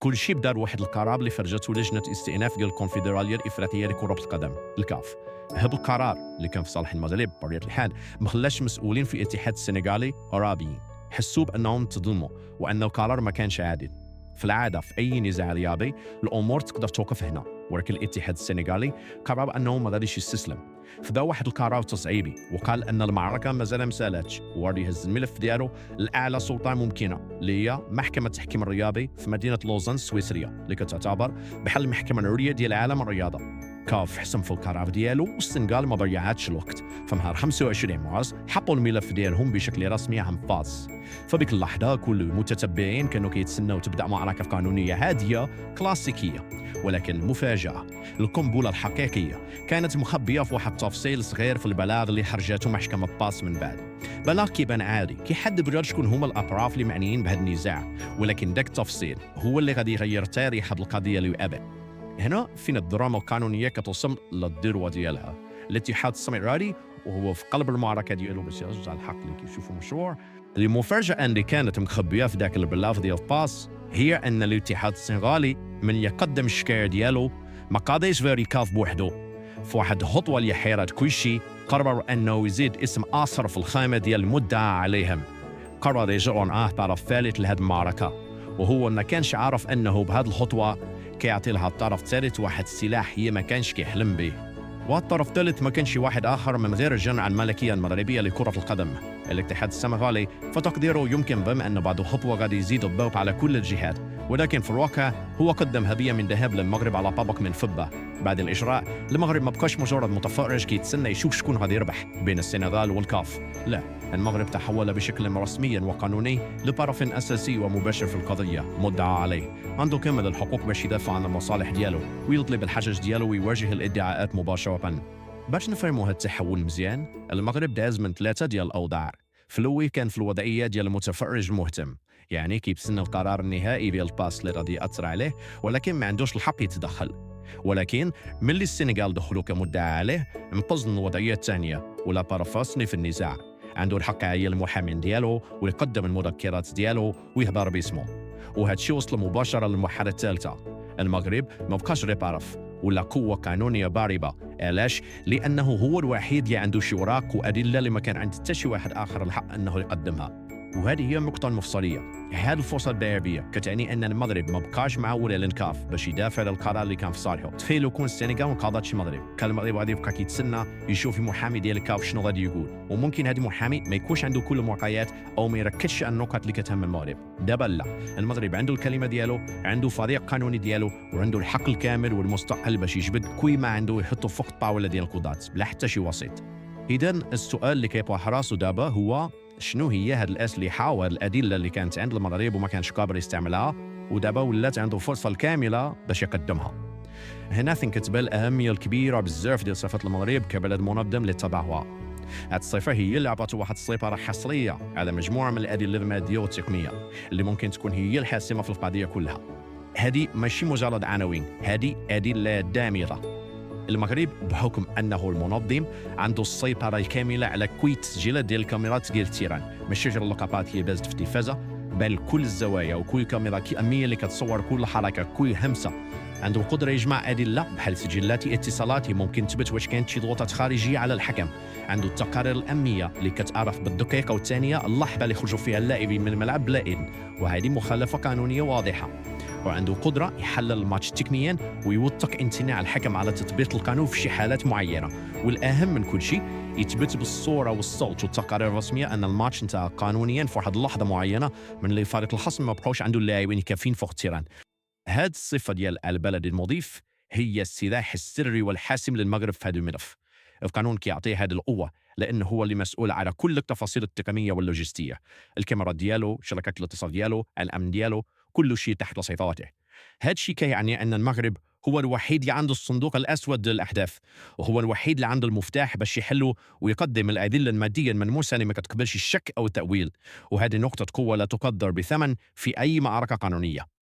كل شيء بدا بواحد القرار اللي فرجته لجنة استئناف ديال الكونفدرالية الإفريقية لكرة القدم الكاف. هذا القرار اللي كان في صالح المغرب بطبيعة الحال ما خلاش المسؤولين في الاتحاد السنغالي راضيين، حسوا بأنهم تظلموا وأن القرار ما كانش عادل. في العادة في أي نزاع رياضي الأمور تقدر توقف هنا، ولكن الاتحاد السنغالي قرر أنه ما غاديش يستسلم، فدا واحد القرار تصعيبي وقال أن المعركة مازال مسالاتش، وغادي يهز الملف ديالو لأعلى سلطة ممكنة اللي هي محكمة التحكيم الرياضي في مدينة لوزان السويسرية اللي كتعتبر بحال المحكمة العليا ديال عالم الرياضة. كاف حسم في القرار ديالو والسنغال ما ضيعاتش الوقت، فنهار 25 مارس حطوا الملف ديالهم بشكل رسمي عن باس. فبيك اللحظة كل المتتبعين كانوا كيتسناو تبدأ معركة قانونية هادية كلاسيكية، ولكن المفاجأة القنبلة الحقيقية كانت مخبية في واحد التفصيل صغير في البلاغ اللي خرجته محكمة باس من بعد. بلاغ كيبان عادي كيحدد بغير شكون هما الأطراف اللي معنيين بهذا النزاع، ولكن داك التفصيل هو اللي غادي يغير تاريخ هذه القضية للأبد. هنا فين الدراما القانونية كتوصل للذروة ديالها. الاتحاد السنغالي وهو في قلب المعركة ديالو باش يرجع الحق اللي كيشوفوا مشروع. المفاجأة اللي كانت مخبية في ذاك البلاغ ديال باس هي أن الاتحاد السنغالي من يقدم الشكاية ديالو ما قاضيش غير كاف بوحدو. في واحد الخطوة اللي حيرت كل شيء قرر أنه يزيد اسم آخر في الخانة ديال المدعى عليهم. قرر يجروا معاه طرف ثالث لهذه المعركة، وهو ما كانش عارف أنه بهذه الخطوة كيعطي لها الطرف الثالث واحد السلاح هي ما كانش كيحلم به. والطرف الثالث ما كانش واحد آخر من غير الجمعية الملكية المغربية لكرة القدم الاتحاد السنغالي. فتقديره يمكن ضمن أن بعد خطوة غادي يزيد الضغط على كل الجهات، ولكن في الواقع هو قدم هدية من ذهب للمغرب على طبق من فضة. بعد الإجراء المغرب ما بقاش مجرد متفرج كيتسنى يشوف شكون غادي يربح بين السنغال والكاف، لا، المغرب تحول بشكل رسمي وقانوني لطرف أساسي ومباشر في القضية مدعى عليه، عنده كامل الحقوق باش يدافع عن المصالح ديالو ويطلب الحجج ديالو ويواجه الادعاءات مباشرة. باش نفهموا هذا التحول مزيان، المغرب داز من 3 ديال الأوضاع. في الأول كان في الوضعية ديال المتفرج المهتم، يعني كيتسنى القرار النهائي ديال الباس اللي غادي يأثر عليه، ولكن ما عندوش الحق يتدخل. ولكن ملي السنغال دخلوا كمدعى عليه انقذ الوضعية الثانية، ولا طرف رسمي في النزاع عنده الحق يعين المحامي ديالو ويقدم المذكرات ديالو ويهضر باسمه. وهذا الشيء وصل مباشرة للمرحلة الثالثة. المغرب ما بقاش غير طرف ولا قوة قانونية ضاربة. علاش؟ لأنه هو الوحيد اللي عنده شي وراق وأدلة اللي ما كان عند حتى شي واحد آخر الحق أنه يقدمها. وهذه هي النقطة المفصلية. هذه الفرصة الذهبية كتعني أن المغرب ما بقاش معول على الكاف باش يدافع على القرار اللي كان في صالحه. تخيلوا كون السنغال ما قاضتش المغرب، كان المغرب غادي يبقى كيتسنى يشوف المحامي ديال الكاف شنو غادي يقول، وممكن هذا المحامي ما يكونش عنده كل المعطيات أو ما يركزش على النقط اللي كتهم المغرب. دابا لا، المغرب عنده الكلمة ديالو، عنده فريق قانوني ديالو، وعنده الحق الكامل والمستقل باش يجبد كل ما عنده يحطه فوق الطاولة ديال القضاة بلا حتى شي وسيط. إذا السؤال اللي كيطرح راسو دابا هو شنو هي هاد الأسلحة وهاد الأدلة اللي كانت عند المغرب وما كانش قادر يستعملها، ودابا ولات عنده الفرصة الكاملة باش يقدمها. هنا فين كتبان الأهمية الكبيرة بزاف ديال صفات المغرب كبلد منظم للتظاهرات. هاد الصفة هي اللي عطاتو واحد السيطرة حصرية على مجموعة من الأدلة المادية والتقنية اللي ممكن تكون هي الحاسمة في القضية كلها. هذه ماشي مجرد عناوين، هذه أدلة دامغة. المغرب بحكم أنه المنظم عنده السيطرة الكاملة على كل تسجيلات ديال الكاميرات ديال التيران، ماشي غير اللقطات اللي بازت في التلفازة، بل كل الزوايا وكل كاميرا كمية اللي كتصور كل حركة كل همسة. عنده القدرة يجمع أدلة بحال سجلات اتصالات ممكن تثبت واش كانت شي ضغوطات خارجية على الحكم. عنده التقارير الأمنية اللي كتعرف بالدقيقة والثانية اللحظة اللي خرجوا فيها اللاعبين من الملعب بلا إذن، وهذه مخالفة قانونية واضحة. وعنده قدرة يحلل الماتش تقنياً ويوثق امتناع الحكم على تطبيق القانون في شي حالات معينة. والأهم من كل شيء يثبت بالصورة والصوت والتقارير الرسمية أن الماتش انتهى قانونياً في واحد اللحظة معينة من اللي فريق الخصم ما بقاوش عنده اللاعبين كافيين فوق التيران. هاد الصفة ديال البلد المضيف هي السلاح السري والحاسم للمغرب في هذا الملف. القانون كيعطيه هذه القوة لأنه هو اللي مسؤول على كل التفاصيل التقنية واللوجستية، الكاميرات ديالو، شبكات الاتصال ديالو، الأمن ديالو، كل شيء تحت سيطرته. هذا الشيء كيعني أن المغرب هو الوحيد اللي عنده الصندوق الأسود للأحداث، وهو الوحيد اللي عنده المفتاح باش يحلو ويقدم الأدلة المادية الملموسة اللي ما كتقبلش الشك أو التأويل. وهذه نقطة قوة لا تقدر بثمن في أي معركة قانونية.